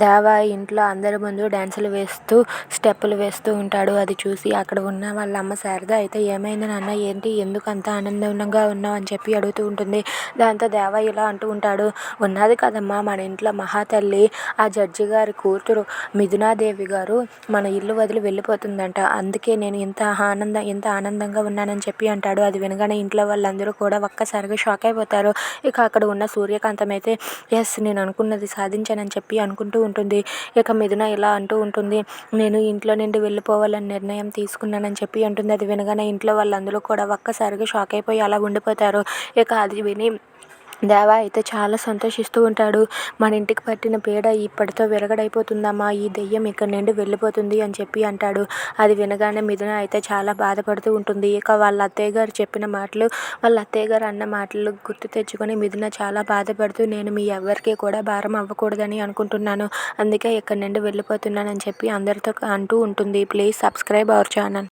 దేవ ఇంట్లో అందరి ముందు డ్యాన్సులు వేస్తూ స్టెప్పులు వేస్తూ ఉంటాడు. అది చూసి అక్కడ ఉన్న వాళ్ళ అమ్మ శారద అయితే ఏమైంది నాన్న, ఏంటి, ఎందుకు అంత ఆనందంగా ఉన్నావు అని చెప్పి అడుగుతూ ఉంటుంది. దాంతో దేవ ఇలా అంటూ ఉంటాడు, ఉన్నది కదమ్మా మన ఇంట్లో మహాతల్లి, ఆ జడ్జి గారి కూతురు మిథునాదేవి గారు మన ఇల్లు వదిలి వెళ్ళిపోతుందంట. అందుకే నేను ఇంత ఆనందంగా ఉన్నానని చెప్పి అంటాడు. అది వినగానే ఇంట్లో వాళ్ళందరూ కూడా ఒక్కసారిగా షాక్ అయిపోతారు. ఇక అక్కడ ఉన్న సూర్యకాంతం అయితే ఎస్, నేను అనుకున్నది సాధించానని చెప్పి అనుకుంటూ ఉంటుంది. ఇక మిథున ఇలా అంటూ ఉంటుంది, నేను ఇంట్లో నుండి వెళ్ళిపోవాలని నిర్ణయం తీసుకున్నానని చెప్పి అంటుంది. అది వినగానే ఇంట్లో వాళ్ళందరూ కూడా ఒక్కసారిగా షాక్ అయిపోయి అలా ఉండిపోతారు. ఇక అది విని దేవ అయితే చాలా సంతోషిస్తూ ఉంటాడు. మన ఇంటికి పట్టిన పీడ ఇప్పటితో విరగడైపోతుందమ్మా, ఈ దెయ్యం ఇక్కడి నుండి వెళ్ళిపోతుంది అని చెప్పి అంటాడు. అది వినగానే మిథున అయితే చాలా బాధపడుతూ ఉంటుంది. ఇక వాళ్ళ అత్తయ్య గారు చెప్పిన మాటలు, వాళ్ళ అత్తయ్య గారు అన్న మాటలు గుర్తు తెచ్చుకొని మిథున చాలా బాధపడుతూ, నేను మీ ఎవరికి కూడా భారం అవ్వకూడదని అనుకుంటున్నాను, అందుకే ఇక్కడి నుండి వెళ్ళిపోతున్నానని చెప్పి అందరితో అంటూ ఉంటుంది. Please subscribe our channel.